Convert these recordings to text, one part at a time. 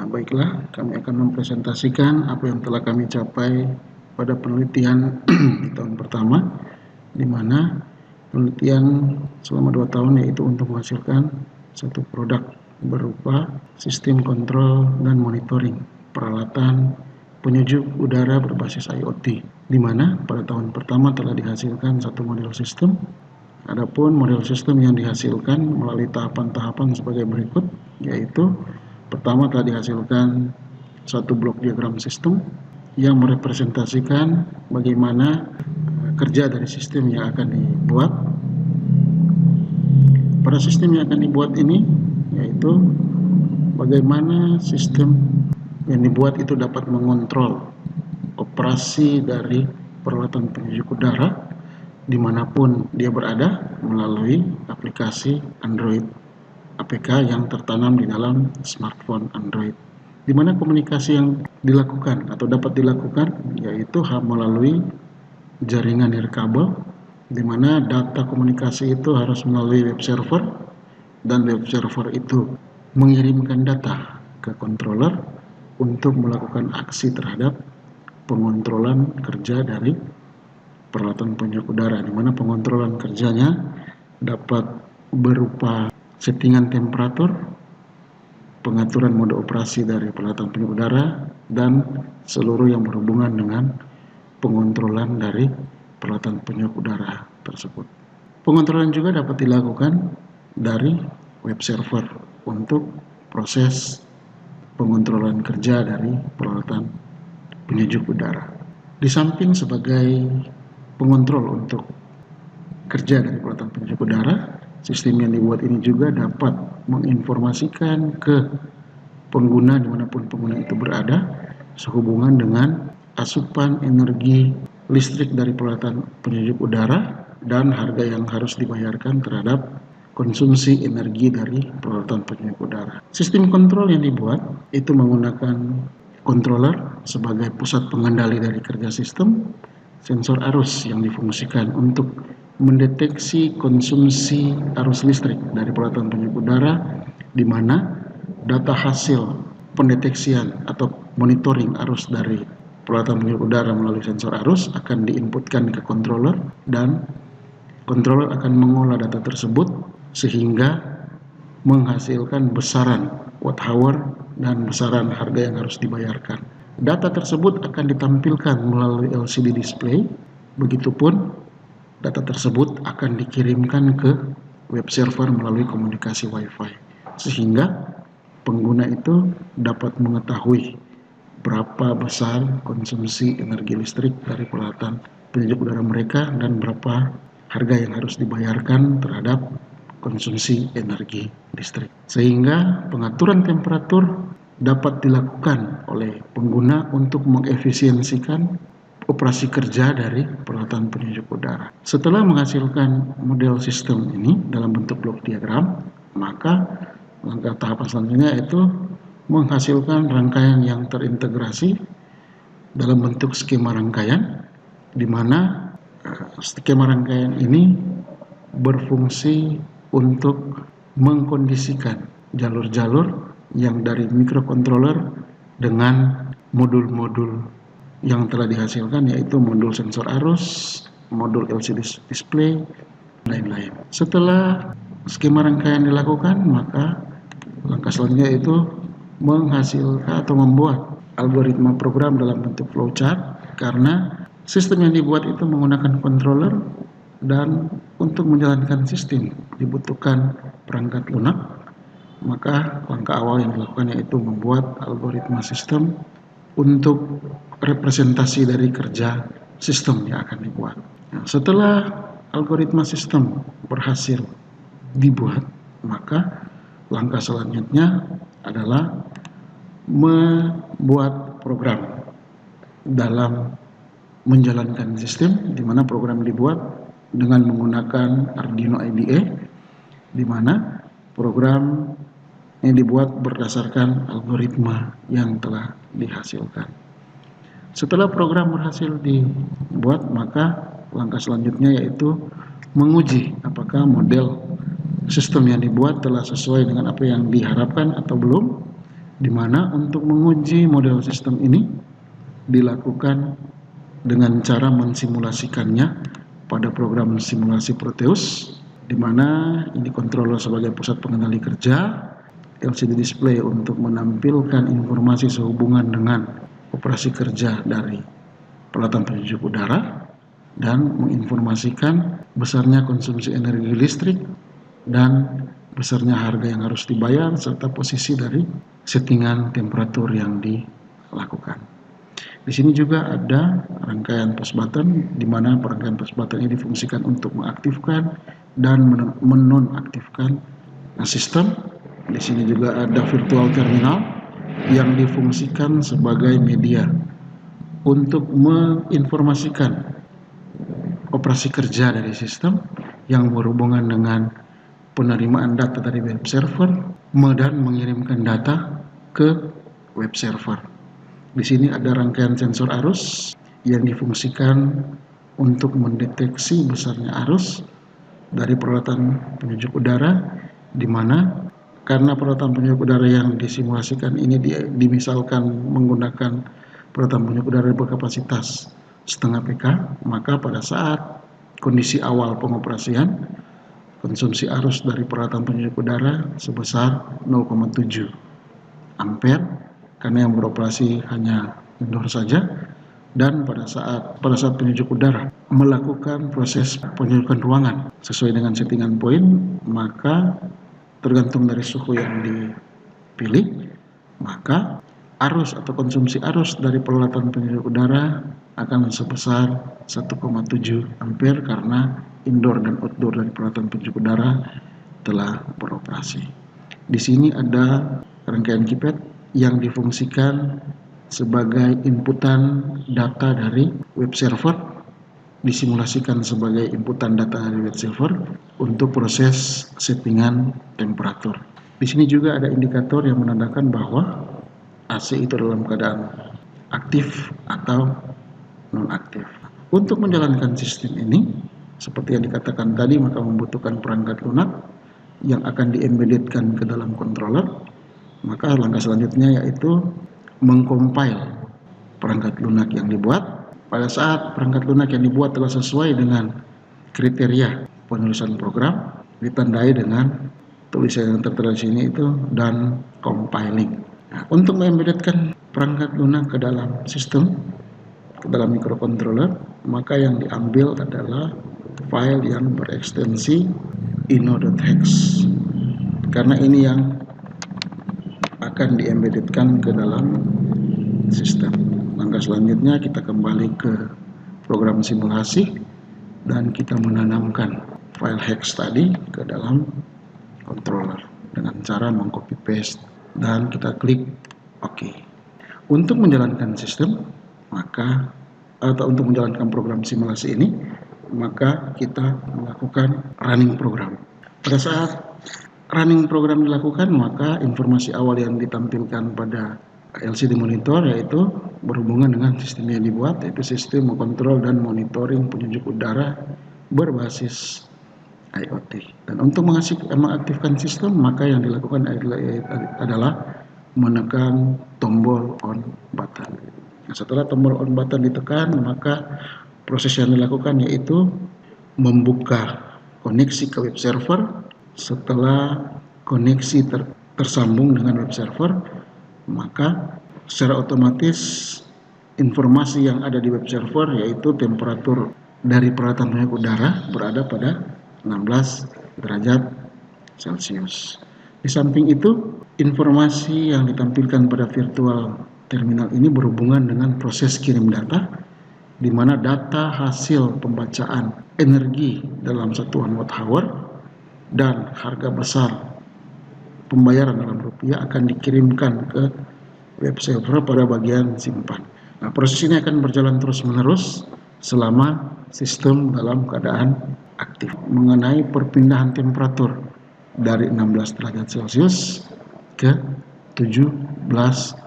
Baiklah, kami akan mempresentasikan apa yang telah kami capai pada penelitian di tahun pertama, di mana penelitian selama 2 tahun yaitu untuk menghasilkan satu produk berupa sistem kontrol dan monitoring peralatan penyejuk udara berbasis IoT, di mana pada tahun pertama telah dihasilkan satu model sistem. Adapun model sistem yang dihasilkan melalui tahapan-tahapan sebagai berikut, yaitu pertama telah dihasilkan satu blok diagram sistem yang merepresentasikan bagaimana kerja dari sistem yang akan dibuat. Pada sistem yang akan dibuat ini, yaitu bagaimana sistem yang dibuat itu dapat mengontrol operasi dari peralatan penyejuk udara dimanapun dia berada melalui aplikasi Android APK yang tertanam di dalam smartphone Android, di mana komunikasi yang dilakukan atau dapat dilakukan yaitu melalui jaringan nirkabel, di mana data komunikasi itu harus melalui web server, dan web server itu mengirimkan data ke controller untuk melakukan aksi terhadap pengontrolan kerja dari peralatan penyejuk udara, di mana pengontrolan kerjanya dapat berupa settingan temperatur, pengaturan mode operasi dari peralatan penyejuk udara, dan seluruh yang berhubungan dengan pengontrolan dari peralatan penyejuk udara tersebut. Pengontrolan juga dapat dilakukan dari web server untuk proses pengontrolan kerja dari peralatan penyejuk udara. Di samping sebagai pengontrol untuk kerja dari peralatan penyejuk udara, sistem yang dibuat ini juga dapat menginformasikan ke pengguna dimanapun pengguna itu berada sehubungan dengan asupan energi listrik dari peralatan penyejuk udara dan harga yang harus dibayarkan terhadap konsumsi energi dari peralatan penyejuk udara. Sistem kontrol yang dibuat itu menggunakan controller sebagai pusat pengendali dari kerja sistem, sensor arus yang difungsikan untuk mendeteksi konsumsi arus listrik dari peralatan penyejuk udara, di mana data hasil pendeteksian atau monitoring arus dari peralatan penyejuk udara melalui sensor arus akan diinputkan ke controller, dan controller akan mengolah data tersebut sehingga menghasilkan besaran watt hour dan besaran harga yang harus dibayarkan. Data tersebut akan ditampilkan melalui LCD display, begitupun data tersebut akan dikirimkan ke web server melalui komunikasi Wi-Fi, sehingga pengguna itu dapat mengetahui berapa besar konsumsi energi listrik dari peralatan penyejuk udara mereka dan berapa harga yang harus dibayarkan terhadap konsumsi energi listrik, sehingga pengaturan temperatur dapat dilakukan oleh pengguna untuk mengefisiensikan operasi kerja dari peralatan penyejuk udara. Setelah menghasilkan model sistem ini dalam bentuk blok diagram, maka langkah tahapan selanjutnya yaitu menghasilkan rangkaian yang terintegrasi dalam bentuk skema rangkaian, di mana skema rangkaian ini berfungsi untuk mengkondisikan jalur-jalur yang dari microcontroller dengan modul-modul yang telah dihasilkan, yaitu modul sensor arus, modul LCD display, dan lain-lain. Setelah skema rangkaian dilakukan, maka langkah selanjutnya itu menghasilkan atau membuat algoritma program dalam bentuk flowchart, karena sistem yang dibuat itu menggunakan controller dan untuk menjalankan sistem dibutuhkan perangkat lunak. Maka langkah awal yang dilakukan yaitu membuat algoritma sistem untuk representasi dari kerja sistem yang akan dibuat. Nah, setelah algoritma sistem berhasil dibuat, maka langkah selanjutnya adalah membuat program dalam menjalankan sistem, di mana program dibuat dengan menggunakan Arduino IDE, di mana program yang dibuat berdasarkan algoritma yang telah dihasilkan. Setelah program berhasil dibuat, maka langkah selanjutnya yaitu menguji apakah model sistem yang dibuat telah sesuai dengan apa yang diharapkan atau belum, di mana untuk menguji model sistem ini dilakukan dengan cara mensimulasikannya pada program simulasi Proteus, di mana ini controller sebagai pusat pengendali kerja, LCD display untuk menampilkan informasi sehubungan dengan operasi kerja dari peralatan penyejuk udara, dan menginformasikan besarnya konsumsi energi listrik dan besarnya harga yang harus dibayar serta posisi dari settingan temperatur yang dilakukan. Di sini juga ada rangkaian push button, di mana rangkaian push button ini difungsikan untuk mengaktifkan dan menonaktifkan sistem. Di sini juga ada virtual terminal yang difungsikan sebagai media untuk menginformasikan operasi kerja dari sistem yang berhubungan dengan penerimaan data dari web server dan mengirimkan data ke web server. Di sini ada rangkaian sensor arus yang difungsikan untuk mendeteksi besarnya arus dari peralatan penyejuk udara, di mana karena peralatan penyejuk udara yang disimulasikan ini dimisalkan menggunakan peralatan penyejuk udara berkapasitas setengah PK, maka pada saat kondisi awal pengoperasian, konsumsi arus dari peralatan penyejuk udara sebesar 0,7 ampere karena yang beroperasi hanya indoor saja, dan pada saat penyejuk udara melakukan proses penyejukan ruangan sesuai dengan settingan poin, maka tergantung dari suhu yang dipilih, maka arus atau konsumsi arus dari peralatan penyejuk udara akan sebesar 1,7 ampere karena indoor dan outdoor dari peralatan penyejuk udara telah beroperasi. Di sini ada rangkaian keypad yang difungsikan sebagai inputan data dari web server, disimulasikan sebagai inputan data dari web server untuk proses settingan temperatur. Di sini juga ada indikator yang menandakan bahwa AC itu dalam keadaan aktif atau non-aktif. Untuk menjalankan sistem ini, seperti yang dikatakan tadi, maka membutuhkan perangkat lunak yang akan di-embeddedkan ke dalam controller. Maka langkah selanjutnya yaitu mengcompile perangkat lunak yang dibuat. Pada saat perangkat lunak yang dibuat telah sesuai dengan kriteria penulisan program, ditandai dengan tulisan yang tertera di sini itu dan compiling. Nah, untuk mengembeddedkan perangkat lunak ke dalam sistem, ke dalam microcontroller, maka yang diambil adalah file yang berekstensi ino.hex, karena ini yang akan diembeddedkan ke dalam sistem. Langkah selanjutnya kita kembali ke program simulasi dan kita menanamkan file hex tadi ke dalam controller dengan cara mengcopy paste dan kita klik OK. Untuk menjalankan sistem, maka atau untuk menjalankan program simulasi ini, maka kita melakukan running program. Pada saat running program dilakukan, maka informasi awal yang ditampilkan pada LCD monitor yaitu berhubungan dengan sistem yang dibuat, yaitu sistem mengontrol dan monitoring penyejuk udara berbasis IoT. Dan untuk mengaktifkan sistem, maka yang dilakukan adalah menekan tombol on button. Nah, setelah tombol on button ditekan, maka proses yang dilakukan yaitu membuka koneksi ke web server. Setelah koneksi tersambung dengan web server, maka secara otomatis informasi yang ada di web server yaitu temperatur dari peralatan penyejuk udara berada pada 16 derajat Celcius. Di samping itu, informasi yang ditampilkan pada virtual terminal ini berhubungan dengan proses kirim data, di mana data hasil pembacaan energi dalam satuan watt-hour dan harga besar pembayaran dalam rupiah akan dikirimkan ke web server pada bagian simpan. Nah, proses ini akan berjalan terus-menerus selama sistem dalam keadaan aktif. Mengenai perpindahan temperatur dari 16 derajat Celcius ke 17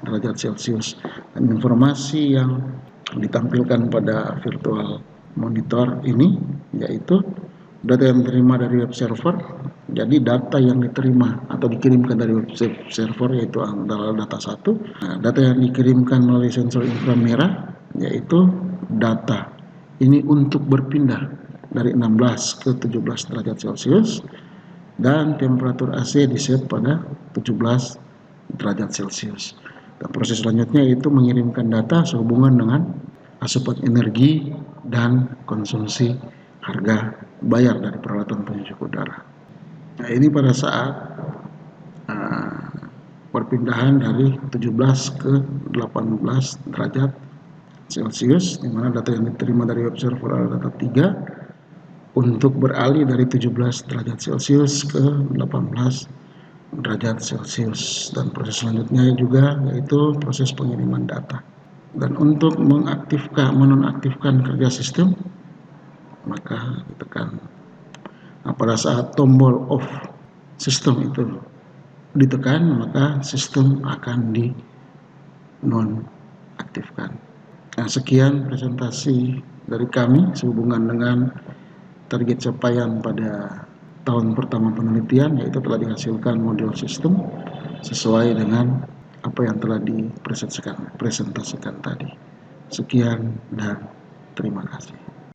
derajat Celcius. Dan informasi yang ditampilkan pada virtual monitor ini yaitu data yang diterima dari web server Jadi data yang diterima atau dikirimkan dari web server yaitu adalah data 1. Nah, data yang dikirimkan melalui sensor inframerah yaitu data. Ini untuk berpindah dari 16 ke 17 derajat Celcius dan temperatur AC di-set pada 17 derajat Celcius. Dan proses selanjutnya yaitu mengirimkan data sehubungan dengan asupan energi dan konsumsi harga bayar dari peralatan penyejuk udara. Nah, ini pada saat perpindahan dari 17 ke 18 derajat Celcius, di mana data yang diterima dari web server adalah data 3, untuk beralih dari 17 derajat Celcius ke 18 derajat Celcius. Dan proses selanjutnya juga yaitu proses pengiriman data. Dan untuk menonaktifkan kerja sistem, maka ditekan. Nah, pada saat tombol off sistem itu ditekan, maka sistem akan dinonaktifkan. Nah, sekian presentasi dari kami sehubungan dengan target capaian pada tahun pertama penelitian, yaitu telah dihasilkan model sistem sesuai dengan apa yang telah dipresentasikan tadi. Sekian dan terima kasih.